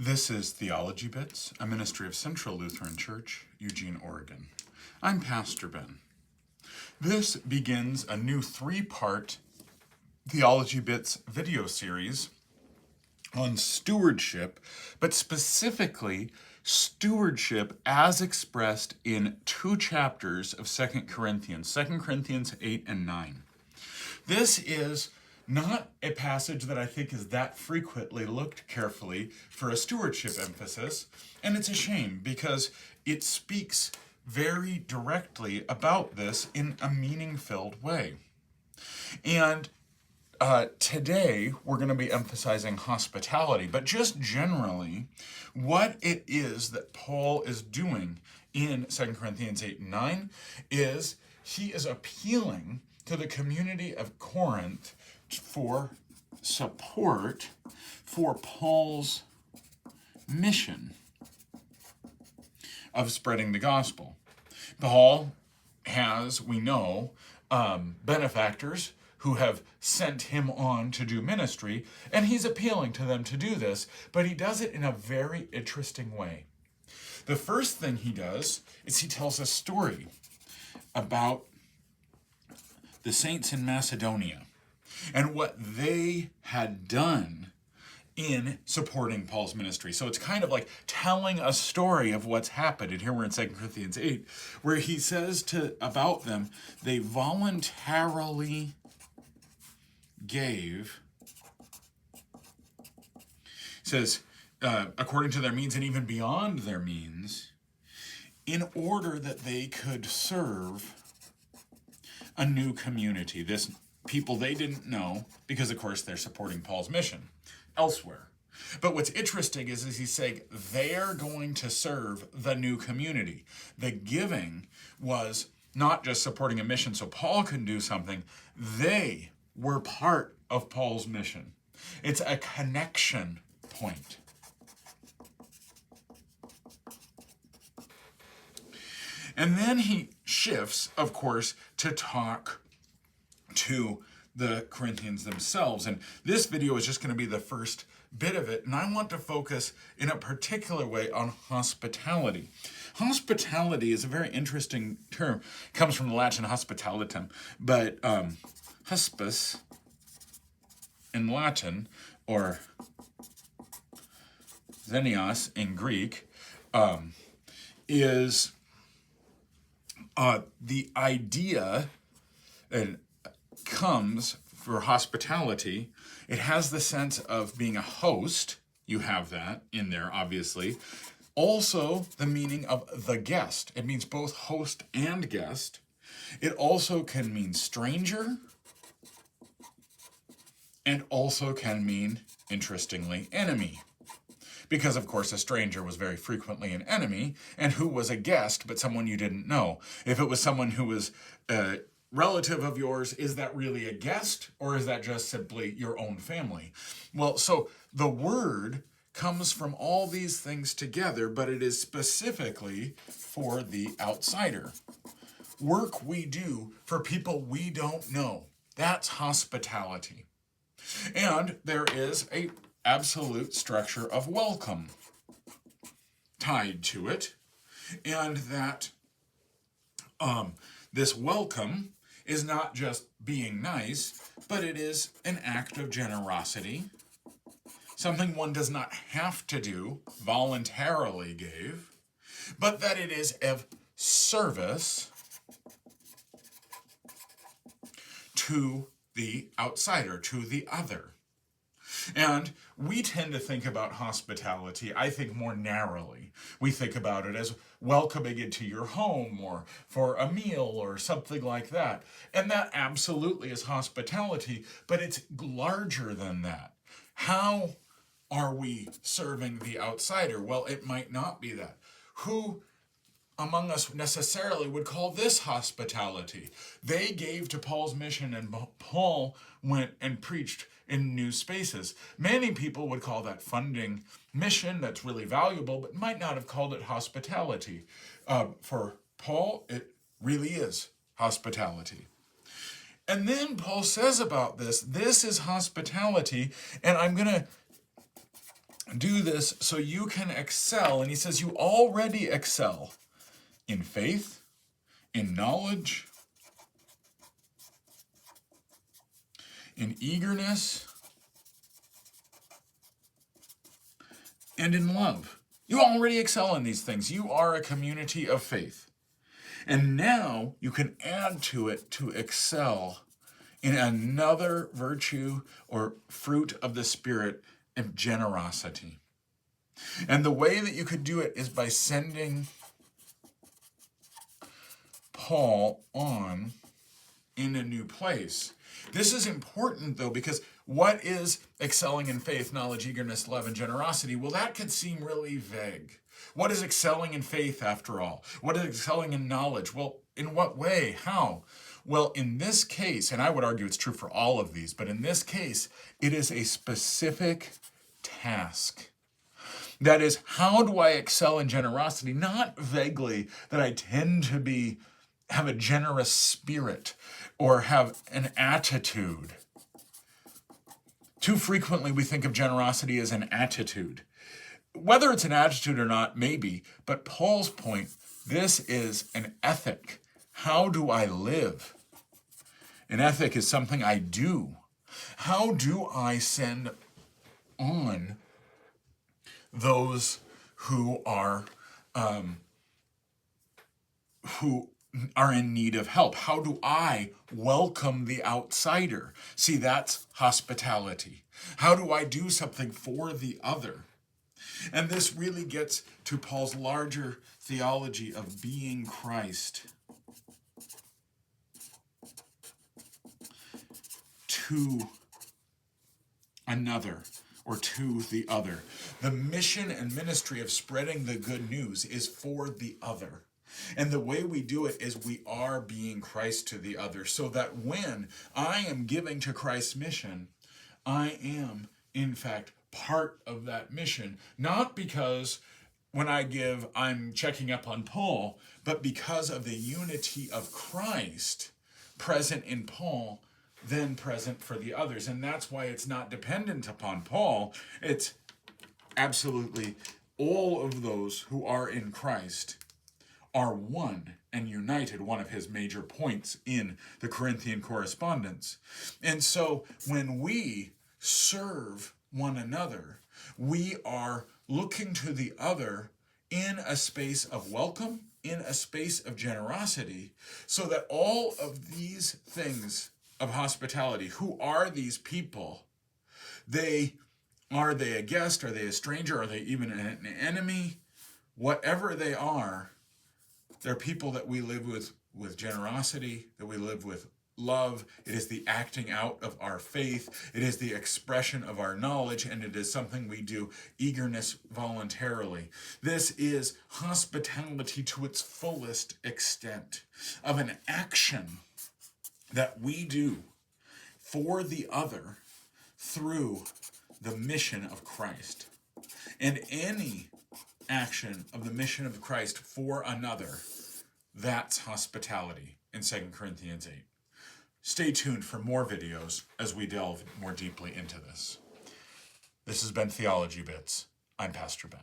This is Theology Bits, a ministry of Central Lutheran Church, Eugene, Oregon. I'm Pastor Ben. This begins a new 3-part Theology Bits video series on stewardship, but specifically stewardship as expressed in 2 chapters of 2 Corinthians 8 and 9. This is not a passage that I think is that frequently looked carefully for a stewardship emphasis, and it's a shame because it speaks very directly about this in a meaning-filled way. And today we're going to be emphasizing hospitality, but just generally what it is that Paul is doing in 2 Corinthians 8 and 9 is he is appealing to the community of Corinth for support for Paul's mission of spreading the gospel. Paul has, we know, benefactors who have sent him on to do ministry, and he's appealing to them to do this, but he does it in a very interesting way. The first thing he does is he tells a story about the saints in Macedonia and what they had done in supporting Paul's ministry. So it's kind of like telling a story of what's happened. And here we're in 2 Corinthians 8, where he says about them, they voluntarily gave, says, according to their means and even beyond their means, in order that they could serve a new community. This people they didn't know, because of course they're supporting Paul's mission elsewhere. But what's interesting is he's saying they're going to serve the new community. The giving was not just supporting a mission so Paul can do something. They were part of Paul's mission. It's a connection point. And then he shifts, of course, to talk to the Corinthians themselves. And this video is just going to be the first bit of it. And I want to focus in a particular way on hospitality. Hospitality is a very interesting term. It comes from the Latin hospitalitem. But hospes in Latin, or xenios in Greek, is the idea, and comes for hospitality. It has the sense of being a host. You have that in there, obviously. Also, the meaning of the guest. It means both host and guest. It also can mean stranger, and also can mean, interestingly, enemy. Because, of course, a stranger was very frequently an enemy, and who was a guest, but someone you didn't know. If it was someone who was a relative of yours, is that really a guest, or is that just simply your own family? Well, so the word comes from all these things together, but it is specifically for the outsider. Work we do for people we don't know. That's hospitality. And there is a absolute structure of welcome tied to it, and that this welcome is not just being nice, but it is an act of generosity, something one does not have to do, voluntarily gave, but that it is of service to the outsider, to the other. And we tend to think about hospitality, I think, more narrowly. We think about it as welcoming into your home or for a meal or something like that. And that absolutely is hospitality, but it's larger than that. How are we serving the outsider? Well, it might not be that. Who among us necessarily would call this hospitality? They gave to Paul's mission, and Paul went and preached in new spaces. Many people would call that funding mission. That's really valuable, but might not have called it hospitality. For Paul, it really is hospitality. And then Paul says about this is hospitality, and I'm going to do this so you can excel. And he says you already excel in faith, in knowledge, in eagerness, and in love. You already excel in these things. You are a community of faith. And now you can add to it to excel in another virtue or fruit of the Spirit of generosity. And the way that you could do it is by sending Paul on in a new place. This is important, though, because what is excelling in faith, knowledge, eagerness, love, and generosity? Well, that could seem really vague. What is excelling in faith, after all? What is excelling in knowledge? Well, in what way? How? Well, in this case, and I would argue it's true for all of these, but in this case, it is a specific task. That is, how do I excel in generosity? Not vaguely that I tend to have a generous spirit or have an attitude. Too frequently we think of generosity as an attitude. Whether it's an attitude or not, maybe, but Paul's point, this is an ethic. How do I live? An ethic is something I do. How do I send on those who are in need of help? How do I welcome the outsider? See, that's hospitality. How do I do something for the other? And this really gets to Paul's larger theology of being Christ to another, or to the other. The mission and ministry of spreading the good news is for the other. And the way we do it is we are being Christ to the other, so that when I am giving to Christ's mission, I am, in fact, part of that mission. Not because when I give, I'm checking up on Paul, but because of the unity of Christ present in Paul, then present for the others. And that's why it's not dependent upon Paul. It's absolutely all of those who are in Christ are one and united, one of his major points in the Corinthian correspondence. And so when we serve one another, we are looking to the other in a space of welcome, in a space of generosity, so that all of these things of hospitality, who are these people? Are they a guest? Are they a stranger? Are they even an enemy? Whatever they are, they're people that we live with generosity, that we live with love. It is the acting out of our faith. It is the expression of our knowledge, and it is something we do eagerness voluntarily. This is hospitality to its fullest extent, of an action that we do for the other through the mission of Christ. And any action of the mission of Christ for another, that's hospitality in 2 Corinthians 8. Stay tuned for more videos as we delve more deeply into this. This has been Theology Bits. I'm Pastor Ben.